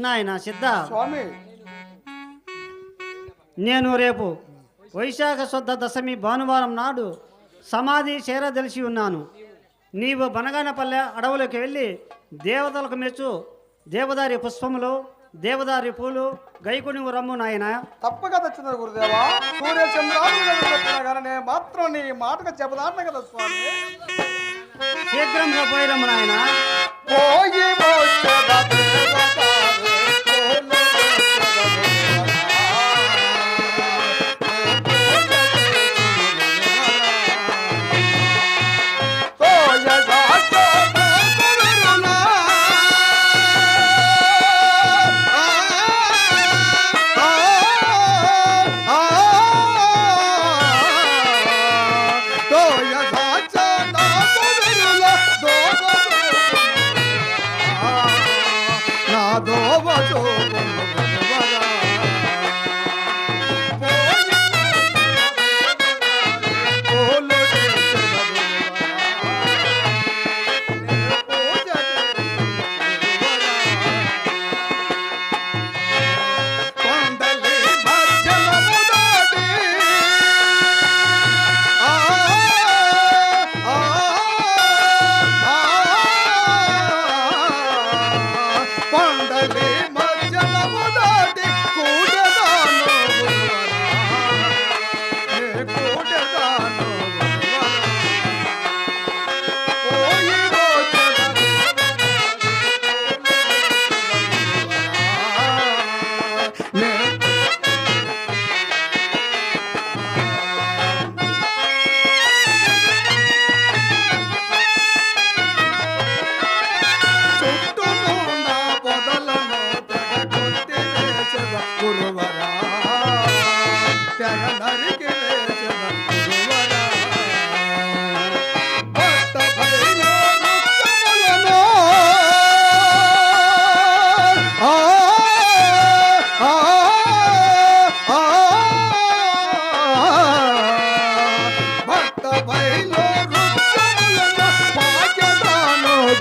నాయన సిద్ధ స్వామి, నేను రేపు వైశాఖ శుద్ధ దశమి భానువారం నాడు సమాధి చేరదలిచి ఉన్నాను. నీవు బనగానపల్లె అడవులకు వెళ్ళి దేవతలకు మెచ్చు దేవదారి పుష్పములు, దేవదారి పూలు గైకుని రమ్ము నాయన. తప్పక తెచ్చున్నారు గురుదేవా. సూర్య చంద్రాలు కానీ మాత్రం నీ మాటకు చెప్పదాన్న కదా స్వామి. శీఘ్రంగా పోయిరమ్ము నాయన. పోయి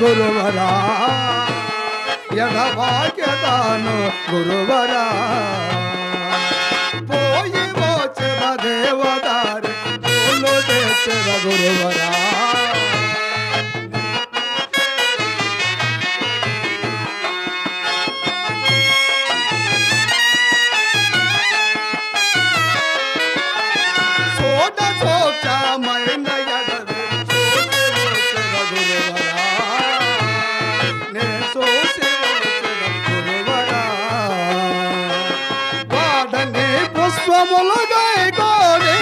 గురువరా ఎడవాక్యదాను గురువరా పోయి వచ్చద దేవదారి పూలు తెచ్చద గురువరా సోట సోచమైన ఎడవి పుష్పములు గైకోని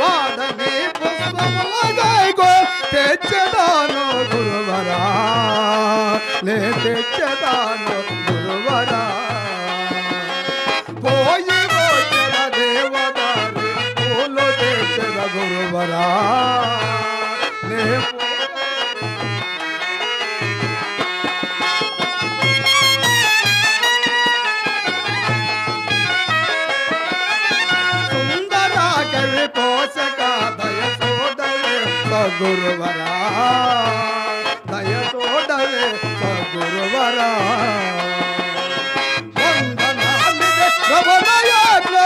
వాడని పుష్పములు గైకో తెచ్చదాను గురువరా నే తెచ్చదాను గురువరా పోయి వచ్చద దేవదారి పూలు తెచ్చద గురువరా నే పోషక దయ సోదరే సగురువరా దయ సోదరే సగురువరా వందనామిదే రవణయాత్ర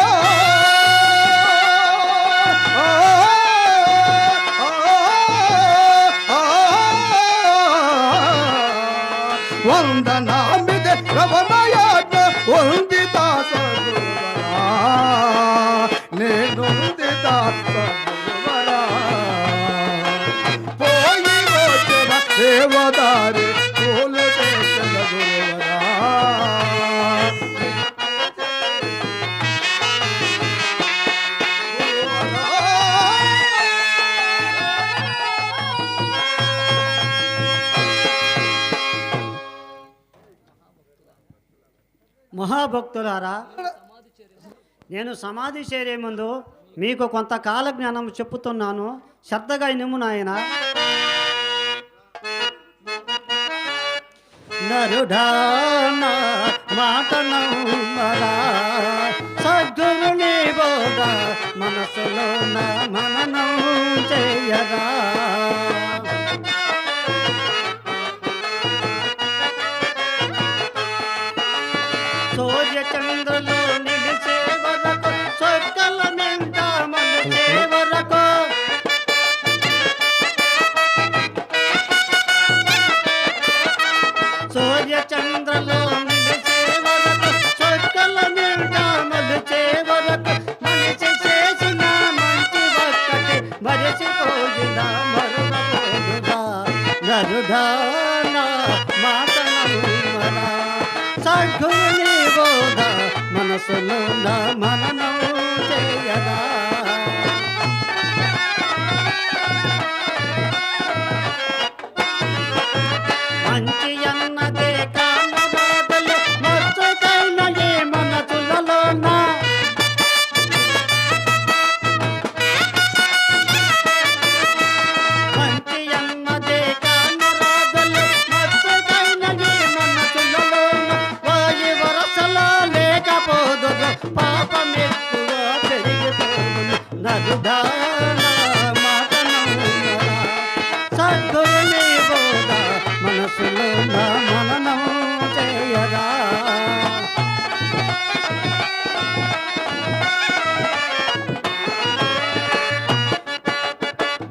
వందనామిదే రవణయాత్ర వందిత సగురువరా నేను పోయి వచ్చద దేవదారి పూలు తెచ్చద గురువరా మహాభక్తులారా, నేను సమాధి చేరే ముందు మీకు కొంత కాల జ్ఞానం చెప్పుతున్నాను. శ్రద్ధగా నిమ్ము నాయన. నరుడాన మాట నమ్మరా, సద్గురుని బోధ మనసులోన మననం చేయగా సూర్య చంద్రులు నిలిచే వరకు సొక్కల నింట మలిచే వరకు సూర్య చంద్రులు నిలిచే వరకు సొక్కల నింట మలిచే వరకు మనిషి చేసిన మంచి ఒక్కటి మరిచిపోయిన మరువబోదుగా నరుడా నా మాట నమ్ముమరా సద్గురుని బోధ మనసులో నా మననం చేయగా మంచి అన్నదే కామబాధలు మచ్చుకైన ఏ మనసులలోన మంచి అన్నదే కామరాధలు మచ్చుకైన ఏ మనసులలోన వాయి వరసలో లేకపోదు పాపమెక్కువ పెరిగిపోదు నరుడా మాట నమ్ముమరా సద్గురుని బోధ మనసులో నా మననం చేయగా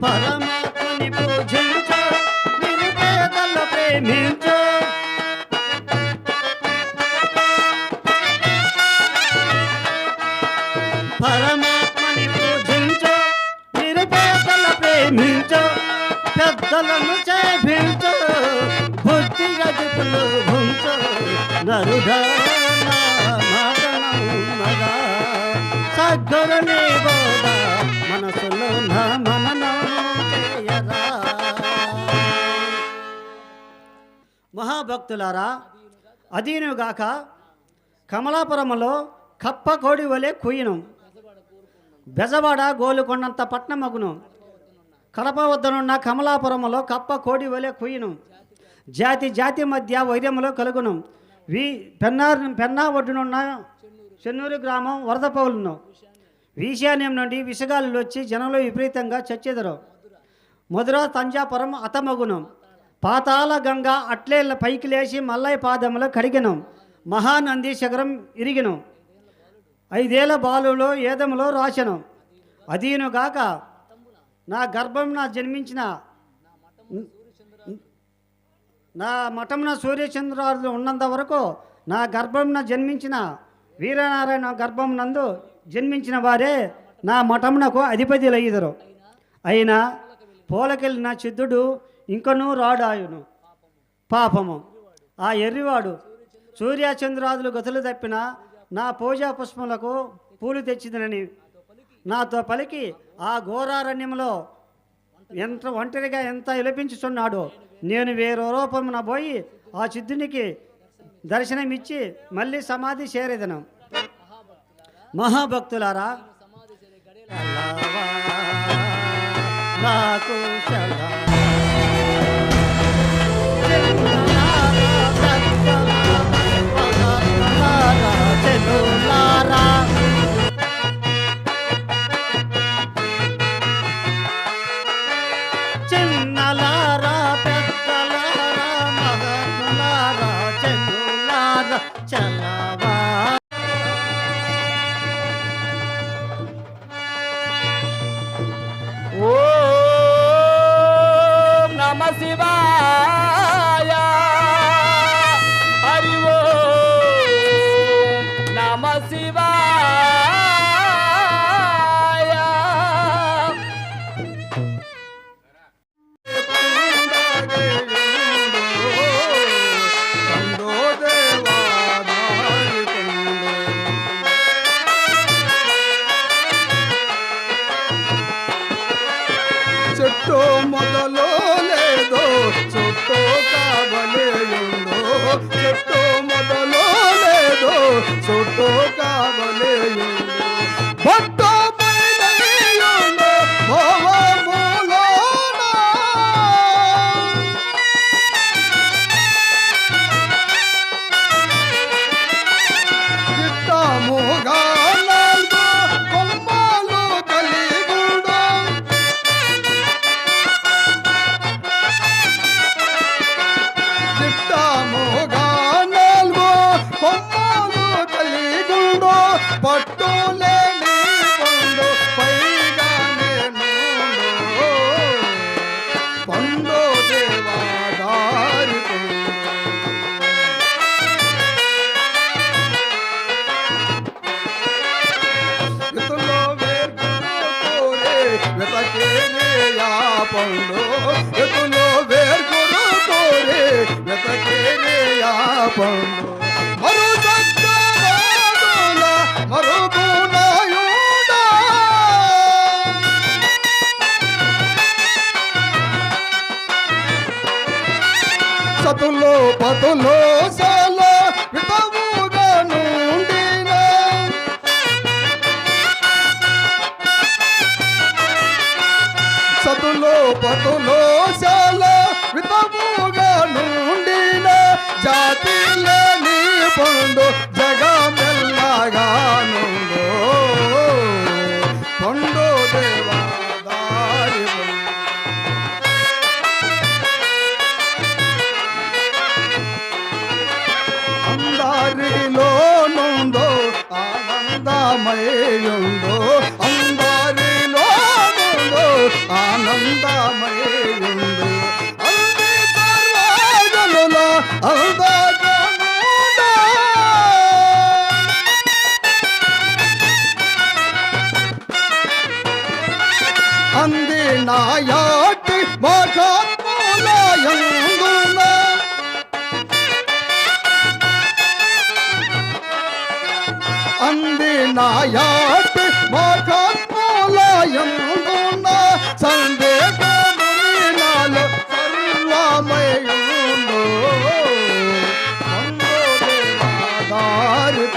పరమాత్మని పూజించు నిరుపేదల ప్రేమించు పరమాత్మని పూజించు నిరుపేదల ప్రేమించు పెద్దలను చేయించు బుద్ధి గదుపులు భుంచు నరుడా మాట నమ్ముమరా సద్గురుని బోధ మనసులో నా మననం చేయగా మహాభక్తులారా అదీనుగాక కమలాపురములో కప్ప కోడి వలె కుయ్యను బెజవాడ గోలుకొండంత పట్నమగును కడప వద్దనున్న కమలాపురములో కప్ప కోడి వలె కుయ్యను జాతి జాతి మధ్య వైర్యములో కలుగును పెన్నా ఒడ్డునున్న చెన్నూరు గ్రామం వరదపౌలును ఈశాన్యం నుండి విషగాలు వచ్చి జనంలో విపరీతంగా చచ్చెదరు మధుర తంజాపురం అతమగును పాతాల గంగ అట్లే పైకి లేచి మల్లయ్య పాదములో కడిగెను మహానంది శిఖరం ఇరిగిను 5 ఏళ్ల బాలులో ఏదములో రాచెను అదీనుగాక నా గర్భమున జన్మించిన నా మఠమున సూర్యచంద్రాలు ఉన్నంత వరకు నా గర్భమున జన్మించిన వీరనారాయణ గర్భమునందు జన్మించిన వారే నా మఠమునకు అధిపతులయ్యిదరు అయినా పోలకెళ్ళిన చిద్దుడు ఇంకనూ రాడాయును పాపము ఆ ఎర్రివాడు సూర్యచంద్రాదులు గతులు తప్పిన నా పూజా పుష్పములకు పూలు తెచ్చిదనని నాతో పలికి ఆ ఘోరారణ్యంలో ఒంటరిగా ఎంత విలపించుచున్నాడో నేను వేరే రూపమున పోయి ఆ చిద్దునికి దర్శనమిచ్చి మళ్ళీ సమాధి చేరేదను మహాభక్తులారా నాకు చిన్నలారా పెద్దలారా మహాత్ములారా చెన్నులారా చలవా ఓం నమ శివాయ హరి ఓం నమ శివాయ చెట్టు మొదలో లేదో చుట్టూ కావలేయుండో చెట్టు మొదలో లేదో చుట్టూ కావలేయుండో భక్తో పైనయుండో భవములోన చిత్తముగా నాలుగు కొమ్మలు కలిగుండు పట్టులేని పండు పైగా నేను పండు దేవాదారి ఎత్తులో వేర్కోరే వెతకేరియా పండు ఎత్తులో వేర్కురు కోరే వెతకేరియా పండు మరో చక్కల మరో గుణయుడా సతులో పతులో సాల వితముగా నుండిన సతులో పతులో సాల వితముగా నుండిన జాతి లేని పండు జగమెల్లగా నుండు పండు దేవాదారి అందారిలో నుండో ఆనందమయుండో అందారిలో నుండో ఆనందమయుండు అంది సర్వజనుల అందజనుడా అంది నాయాటి మహాత్ములయందున అంది నాయాటి మహాత్ములయందున సందేహముని నాలో సర్వమయుండు పండు దేవాదారి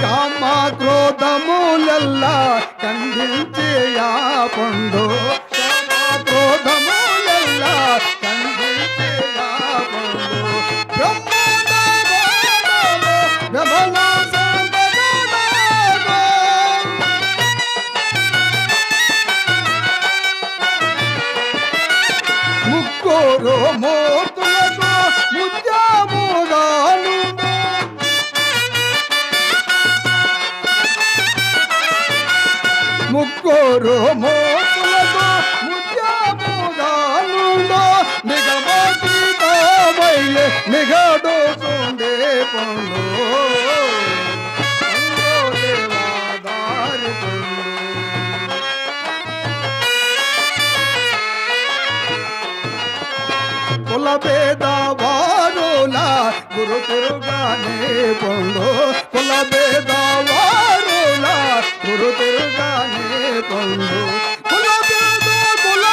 కామ క్రోధములెల్ల ఖండించేయా పండు కామ క్రోధములెల్ల ఖండించేయా పండు బ్రహ్మాండము బ్రహ్మణ సంపదనాగో ముక్కోరు మూర్తులకు ముత్యముగాను ముక్కోరు మోతులతో ముత్యముగానుండో నిగమతీతమయ్యే నిగడు చూండే పండు పండు దేవాదారి పండు కుల భేద వారుల గురు తిరుగానే పండు కుల భేద వారుల గురు తిరుగానే పండు కుల భేద కుల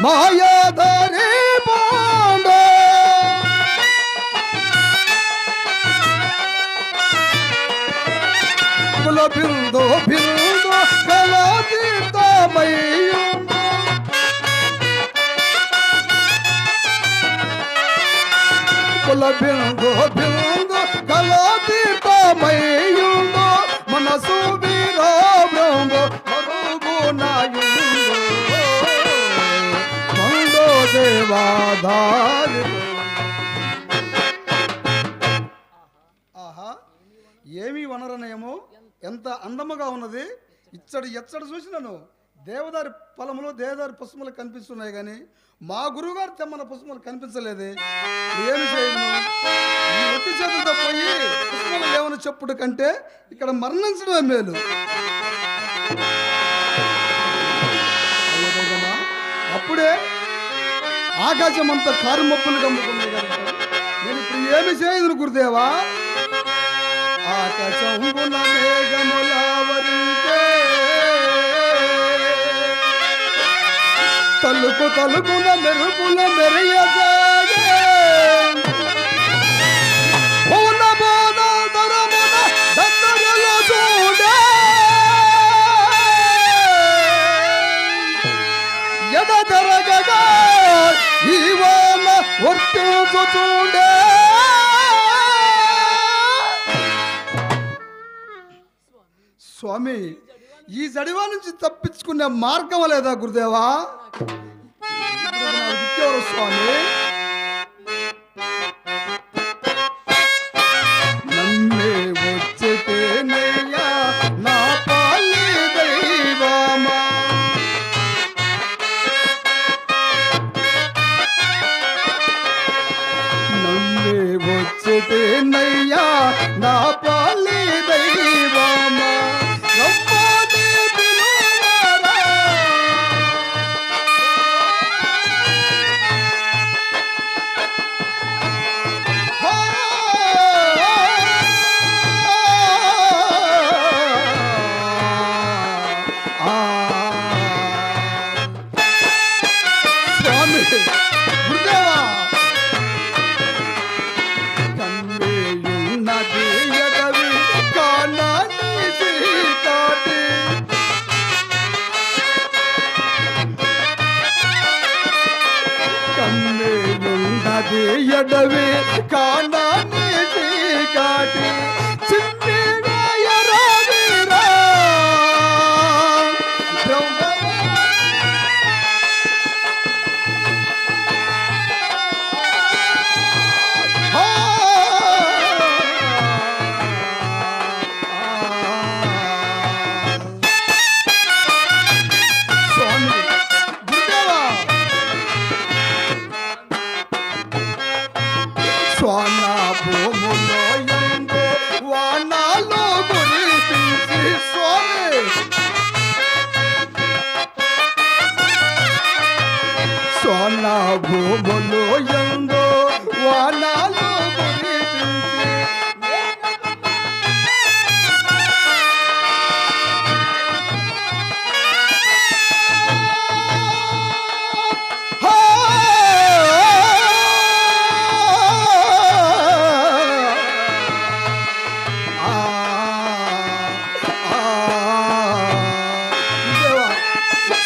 మాయాధారి పండు కుల బిందు బిందు కళాతీతమయ్యుండు కుల బిందు బిందు కళాతీతమయ్యుండు మనసు వీరాబ్రహ్మ మరుగునాయుండు పండు దేవాదారి ఆహా ఏమీ వనరనయము ఎంత అందముగా ఉన్నది ఎచ్చడు చూసినాను దేవదారి ఫలములు దేవదారి పుష్పములు కనిపిస్తున్నాయి కానీ మా గురువుగారు తెమ్మన్న పుష్పములు కనిపించలేదే ఏమి చేయను ఈ ఒట్టి చేతులతో పోయి పుష్పములు ఏమని చెప్పుడు కంటే ఇక్కడ మరణించడమే మేలు అప్పుడే ఆకాశం అంతా కారు మబ్బులు కమ్ముకున్నాయి కదా నేను ఇప్పుడు ఏమి చేయను గురుదేవా ఆకాశం మేఘములావరించే తలుపు తలుపున మెరుపుల మెరియసాగే పూల బోధ దరమున దగ్గరలో చూడే ఎడ జరగగా ఈవాన వర్తించు చూడే స్వామి ఈ జడివా నుంచి తప్పించుకునే మార్గం లేదా గురుదేవా స్వామి నన్నే వచ్చేనయ్యా నా పాలి దైవమా నన్నే వచ్చేనయ్యా నా పాలి దైవమా రమ్మని పిలువరా స్వామి గురుదేవా కన్నేయున్నది ఎడవి కానాని చీకటి కన్నేయున్నది ఎడవి కానాని చీకటి చిన్ని వేయరా వీరా బ్రహ్మ స్వామి గురుదేవా స్వాన భూములో ఎందు వానాలు కురిపించి స్వామి స్వాన భూములో ఎందు వానాలు కురిపించి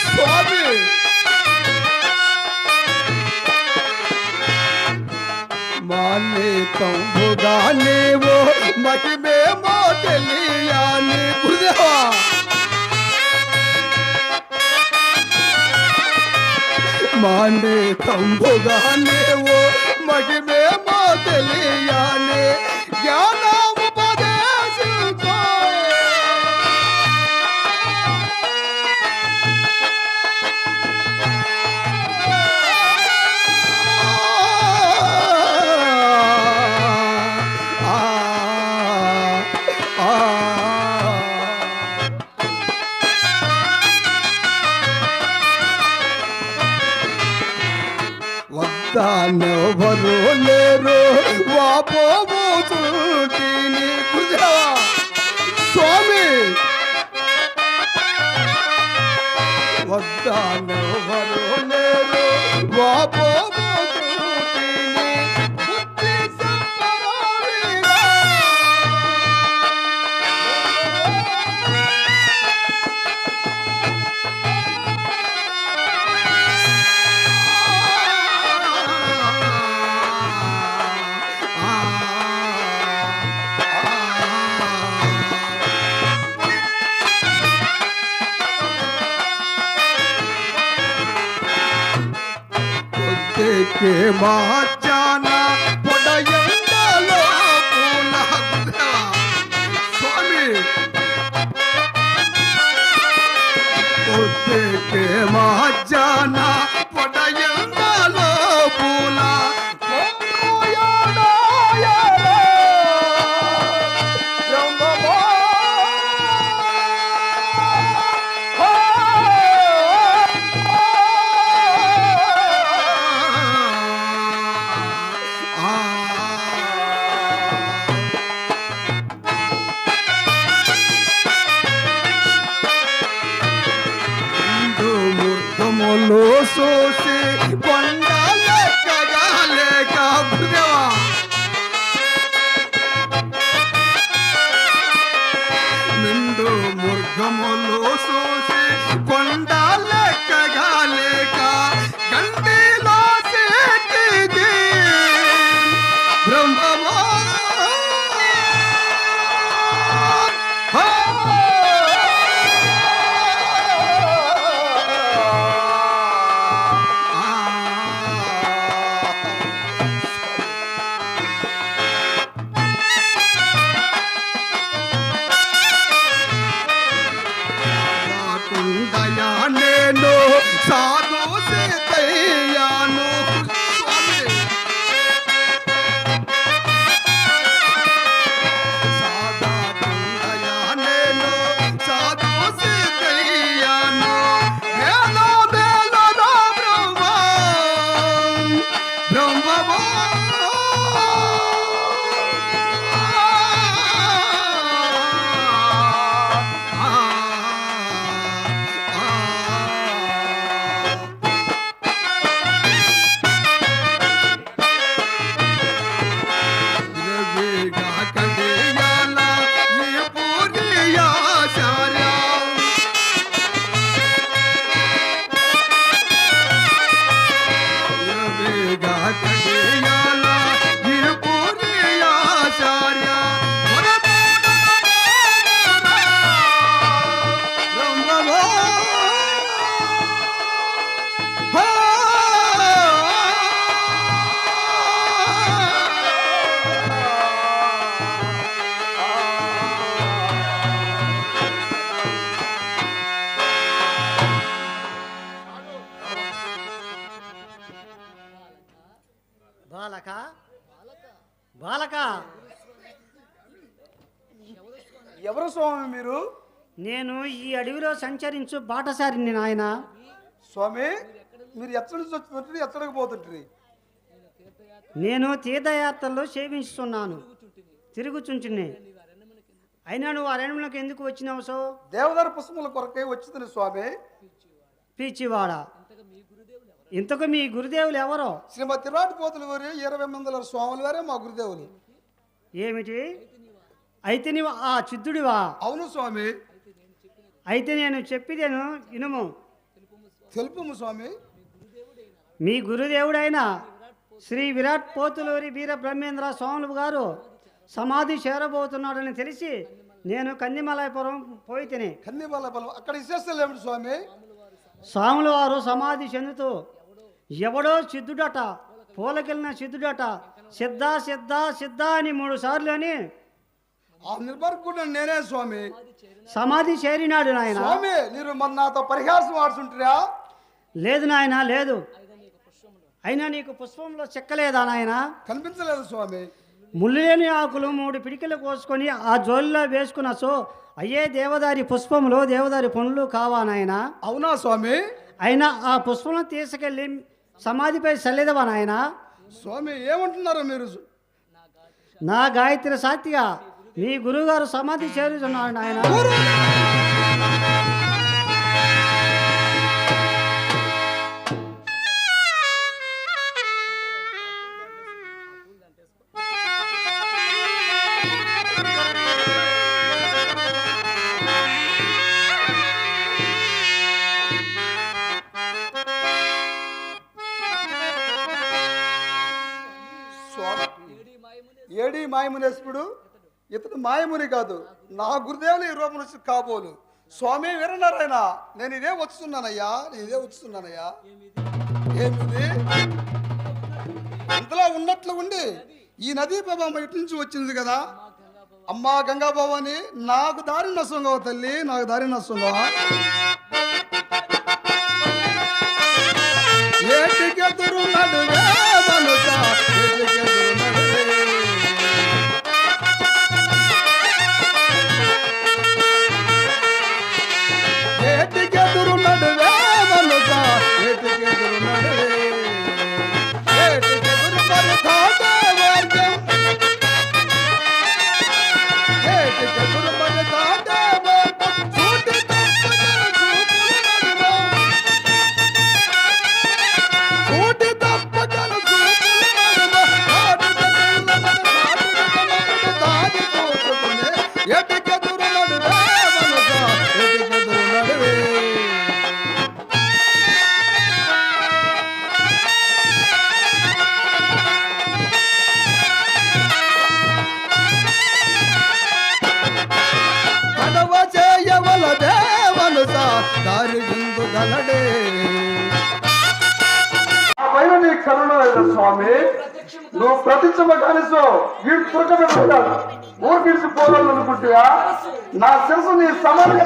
స్వామి మానేకంబుగా నీవు మహిమేమో తెలియాలి గురుదేవా మానేకంబుగా నీవు మహిమేమో తెలియాలి జ్ఞానోపదేశించు వద్దానెవరు లేరు వాపోము చూటిని గురుదేవా స్వామి వద్దానెవరు లేరు వాపోము చూటిని బుద్ధి సంపరాలిరా के माचाना పొడయండలో పూల స్వామి పొద్దుకే మాచానా పొడయండలో పూల సోసి కొండలే కగాలే కాబుదేవా నిండు ముర్గములు సోసి కొండలే కగాలేక గండిలో సేటిది బ్రహ్మమా బ్రహ్మమో బాలక బాలక ఎవరు స్వామి మీరు? నేను ఈ అడవిలో సంచరించు బాటసారిని నాయన. స్వామి మీరు ఎక్కడి నుంచి వచ్చినట్టు ఎక్కడికి పోతుంటారు? నేను తీర్థయాత్రలో సేవించుతున్నాను, తిరుగుచుంటుని. అయినా నువ్వు అరణ్యంలోకి ఎందుకు వచ్చినావు? సో దేవదారు పుష్పముల కొరకై వచ్చింది స్వామి. పీచివాడ, ఇంతకు మీ గురుదేవులు ఎవరో? శ్రీమతి తిరువాటి పోతులు వారి 20 మంది స్వాముల వారే మా గురుదేవులు. ఏమిటి? అయితే నీవు ఆ చిద్దుడివా? అవును స్వామి. అయితే నేను చెప్పిదేను ఇనుము. తెలుపుము స్వామి. మీ గురుదేవుడైన శ్రీ విరాట్ పోతులూరి వీర బ్రహ్మేంద్ర స్వాములు గారు సమాధి చేరబోతున్నాడని తెలిసి నేను కందిమలాయపురం పోయి తిని. కందిమలాయపురం అక్కడ విశేషాలు ఏమిటి స్వామి? స్వాముల వారు సమాధి చెందుతూ ఎవడో సిద్ధుడట, పూలకెళ్ళిన సిద్ధుడట, సిద్ధ సిద్ధ సిద్ధ అని 3 సార్లు అని ఆ నిర్భర్కుడు నేనే స్వామి. సమాధి చేరినాడు నాయన. స్వామి మీరు మరి నాతో పరిహాసం ఆడుతుంటారా? లేదు నాయన, లేదు. అయినా నీకు పుష్పంలో చెక్కలేదా నాయన? కనిపించలేదు స్వామి. ముళ్ళులేని ఆకులు 3 పిడికిలు కోసుకొని ఆ జోలిలో వేసుకున్న సో అయ్యే దేవదారి పుష్పములు, దేవదారి పనులు కావా నాయన? అవునా స్వామి. అయినా ఆ పుష్పంలో తీసుకెళ్ళి సమాధిపై చల్లేదవా నాయన? స్వామి ఏమంటున్నారు మీరు? నా గాయత్రి సాత్తిగా మీ గురువుగారు సమాధి చేరుతున్నారు నాయన. ఏడి మాయమునేశ్వరుడు ఇతడు మాయముని కాదు, నా గురుదేవులు ఈ రూపం నుంచి కాబోలు. స్వామి వీరనారాయణ, నేను ఇదే వస్తున్నానయ్యా, ఏమిది ఇంతలో ఉన్నట్లు ఉండి ఈ నదీ ప్రభావం ఇటు నుంచి వచ్చింది కదా అమ్మా గంగాభవాని, నాకు దారి నష్టంగా తల్లి, నాకు దారి నష్టంగా. ఏటికెదురు నడువే మనుష, ఏటికెదురు నడువే, ఏటికెదురు నడువే మనుష, ఏటికెదురు నడువే, ఏటికెదురు మరి తాటే మార్గం, ఏటికెదురు మరి తాటే మార్గం, చూటి తప్పకల చూపులు నడుమ, దాని చూసుకునే ఎటికెదురు నడువే మనస, ఎటికెదురు నడువే. కడవ చేయవలదే మనస, దారి గుందు గలడే. పైన నీ కరుణ స్వామి, నువ్వు ప్రతిష్టమ కానిసో వీడు తురకబెట్టుకుంటాడు, ఊరు తీసి పోవాలనుకుంటుగా నా శిరసు నీ సమానంగా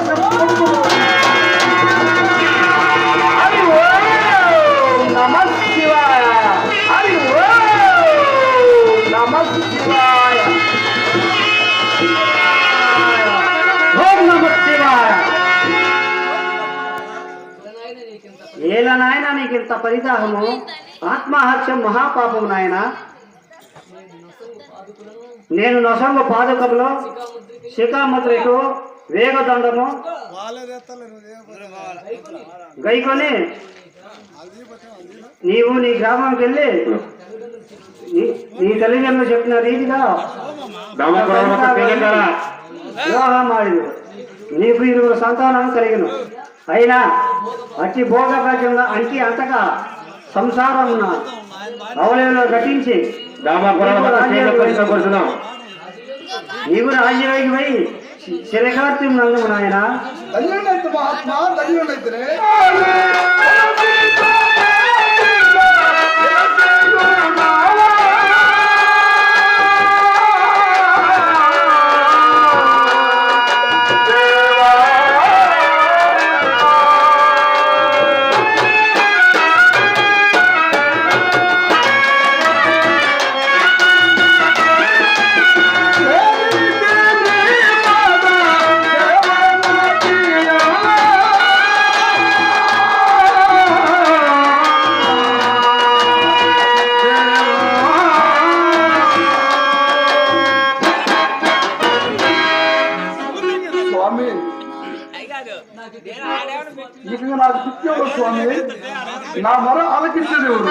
నమశివాయ, నమశివాయ, ఓం నమశివాయ. ఏల నాయన నీకు ఇంత పరిదాహము? ఆత్మహత్యం మహాపాపం నాయన. నేను నొసంగు పాదకంలో శిఖాముద్రకు వేగదండము గైకొని నీవు నీ గ్రామంకి వెళ్ళి నీ తల్లిదండ్రులు చెప్పిన రీతిగా వివాహం ఆడిను. నీకు 2 సంతానం కలిగిన. అయినా అతి భోగభాగ్యంగా అంటి అంతగా సంసారమున అవలేలో ఘటించి నీవు రాజ్యలోకి పోయి శిరకార్త్యం నందము నాయన. ధన్యుడైతే మహాత్మా, ధన్యుడైతే. ఇక నాకు శక్తి ఎవరు స్వామి? నా మొర ఆలకించేది ఎవరు?